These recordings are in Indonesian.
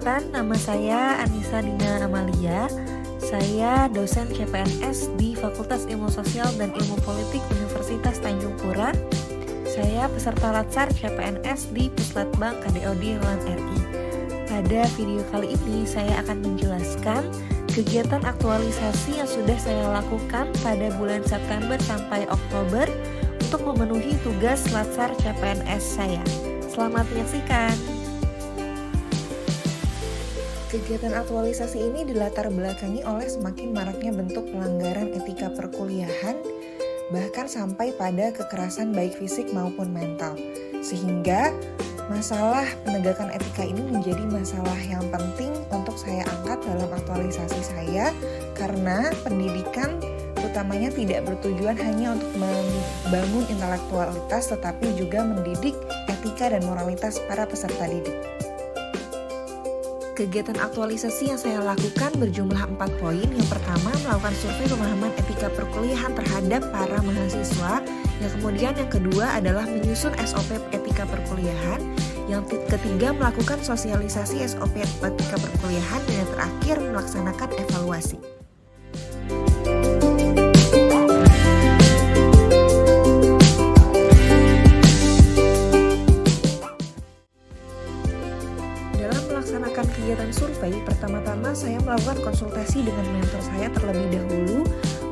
Perkenalkan, nama saya Anissa Dina Amalia. Saya dosen CPNS di Fakultas Ilmu Sosial dan Ilmu Politik Universitas Tanjung Pura. Saya peserta Latsar CPNS di Puslatbang KDOD LAN RI. Pada video kali ini saya akan menjelaskan kegiatan aktualisasi yang sudah saya lakukan pada bulan September sampai Oktober untuk memenuhi tugas Latsar CPNS saya. Selamat menyaksikan. Kegiatan aktualisasi ini dilatar belakangi oleh semakin maraknya bentuk pelanggaran etika perkuliahan, bahkan sampai pada kekerasan baik fisik maupun mental. Sehingga masalah penegakan etika ini menjadi masalah yang penting untuk saya angkat dalam aktualisasi saya, karena pendidikan utamanya tidak bertujuan hanya untuk membangun intelektualitas, tetapi juga mendidik etika dan moralitas para peserta didik. Kegiatan aktualisasi yang saya lakukan berjumlah 4 poin. Yang pertama, melakukan survei pemahaman etika perkuliahan terhadap para mahasiswa. Yang kemudian yang kedua adalah menyusun SOP etika perkuliahan. Yang ketiga, melakukan sosialisasi SOP etika perkuliahan. Dan yang terakhir, melaksanakan evaluasi. Melaksanakan kegiatan survei, pertama-tama saya melakukan konsultasi dengan mentor saya terlebih dahulu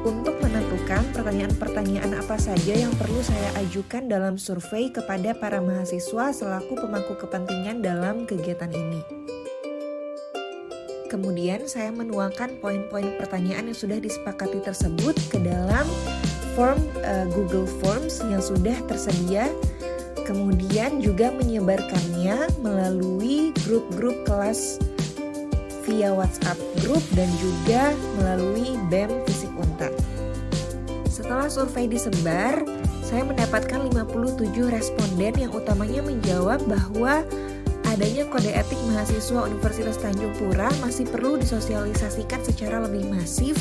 untuk menentukan pertanyaan-pertanyaan apa saja yang perlu saya ajukan dalam survei kepada para mahasiswa selaku pemangku kepentingan dalam kegiatan ini. Kemudian saya menuangkan poin-poin pertanyaan yang sudah disepakati tersebut ke dalam form Google Forms yang sudah tersedia. Kemudian juga menyebarkannya melalui grup-grup kelas via WhatsApp group dan juga melalui BEM Fisik Untar. Setelah survei disebar, saya mendapatkan 57 responden yang utamanya menjawab bahwa adanya kode etik mahasiswa Universitas Tanjung Pura masih perlu disosialisasikan secara lebih masif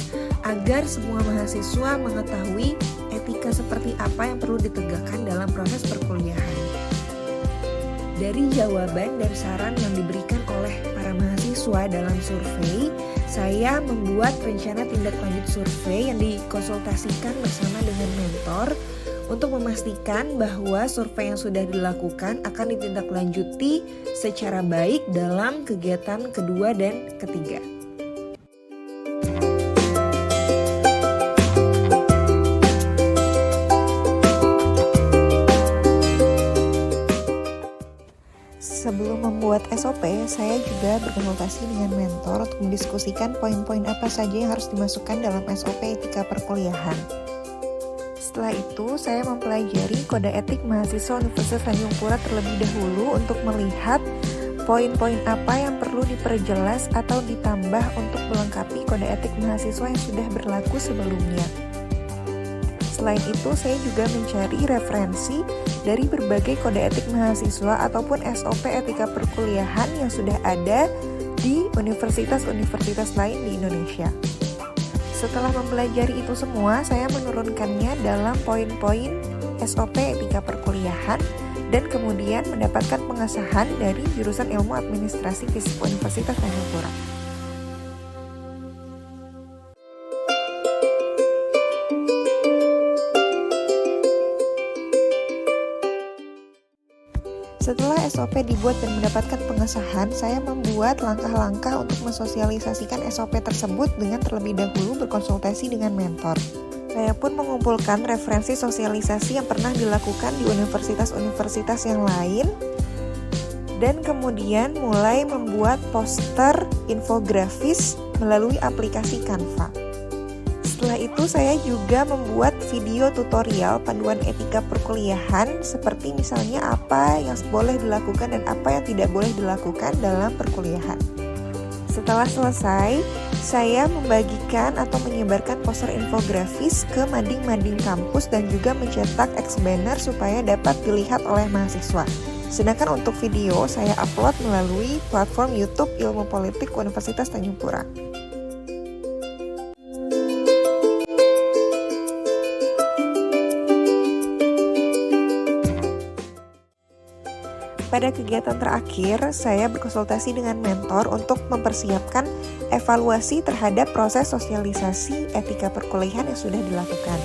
agar semua mahasiswa mengetahui etika seperti apa yang perlu ditegakkan dalam proses perkuliahan. Dari jawaban dan saran yang diberikan oleh para mahasiswa dalam survei, saya membuat rencana tindak lanjut survei yang dikonsultasikan bersama dengan mentor untuk memastikan bahwa survei yang sudah dilakukan akan ditindaklanjuti secara baik dalam kegiatan kedua dan ketiga. Sebelum membuat SOP, saya juga berkonsultasi dengan mentor untuk mendiskusikan poin-poin apa saja yang harus dimasukkan dalam SOP etika perkuliahan. Setelah itu, saya mempelajari kode etik mahasiswa Universitas Tanjung Pura terlebih dahulu untuk melihat poin-poin apa yang perlu diperjelas atau ditambah untuk melengkapi kode etik mahasiswa yang sudah berlaku sebelumnya. Selain itu, saya juga mencari referensi dari berbagai kode etik mahasiswa ataupun SOP etika perkuliahan yang sudah ada di universitas-universitas lain di Indonesia. Setelah mempelajari itu semua, saya menurunkannya dalam poin-poin SOP etika perkuliahan dan kemudian mendapatkan pengesahan dari jurusan Ilmu Administrasi FISIP Universitas Tanjung Pura. Setelah SOP dibuat dan mendapatkan pengesahan, saya membuat langkah-langkah untuk mensosialisasikan SOP tersebut dengan terlebih dahulu berkonsultasi dengan mentor. Saya pun mengumpulkan referensi sosialisasi yang pernah dilakukan di universitas-universitas yang lain, dan kemudian mulai membuat poster infografis melalui aplikasi Canva. Setelah itu saya juga membuat video tutorial panduan etika perkuliahan seperti misalnya apa yang boleh dilakukan dan apa yang tidak boleh dilakukan dalam perkuliahan. Setelah selesai, saya membagikan atau menyebarkan poster infografis ke mading-mading kampus dan juga mencetak ex-banner supaya dapat dilihat oleh mahasiswa. Sedangkan untuk video saya upload melalui platform YouTube Ilmu Politik Universitas Tanjung Pura. Pada kegiatan terakhir, saya berkonsultasi dengan mentor untuk mempersiapkan evaluasi terhadap proses sosialisasi etika perkuliahan yang sudah dilakukan.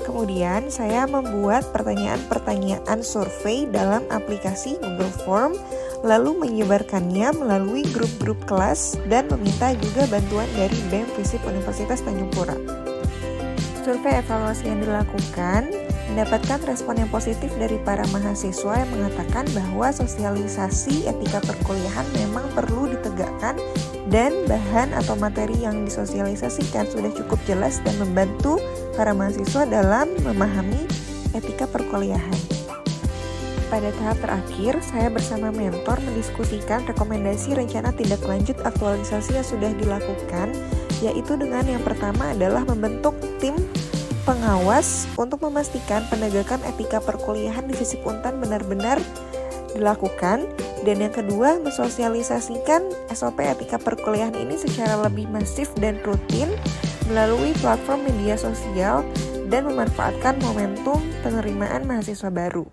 Kemudian, saya membuat pertanyaan-pertanyaan survei dalam aplikasi Google Form, lalu menyebarkannya melalui grup-grup kelas dan meminta juga bantuan dari BEM FISIP Universitas Tanjung Pura. Survei evaluasi yang dilakukan mendapatkan respon yang positif dari para mahasiswa yang mengatakan bahwa sosialisasi etika perkuliahan memang perlu ditegakkan dan bahan atau materi yang disosialisasikan sudah cukup jelas dan membantu para mahasiswa dalam memahami etika perkuliahan. Pada tahap terakhir, saya bersama mentor mendiskusikan rekomendasi rencana tindak lanjut aktualisasi yang sudah dilakukan, yaitu dengan yang pertama adalah membentuk tim pengawas untuk memastikan penegakan etika perkuliahan di FISIP Untan benar-benar dilakukan, dan yang kedua mensosialisasikan SOP etika perkuliahan ini secara lebih masif dan rutin melalui platform media sosial dan memanfaatkan momentum penerimaan mahasiswa baru.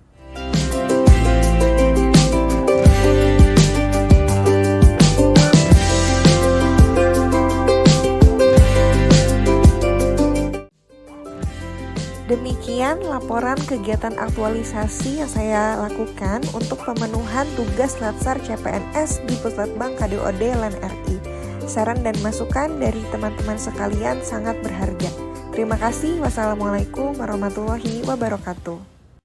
Demikian laporan kegiatan aktualisasi yang saya lakukan untuk pemenuhan tugas Latsar CPNS di Puslatbang KDOD LAN RI. Saran dan masukan dari teman-teman sekalian sangat berharga. Terima kasih. Wassalamualaikum warahmatullahi wabarakatuh.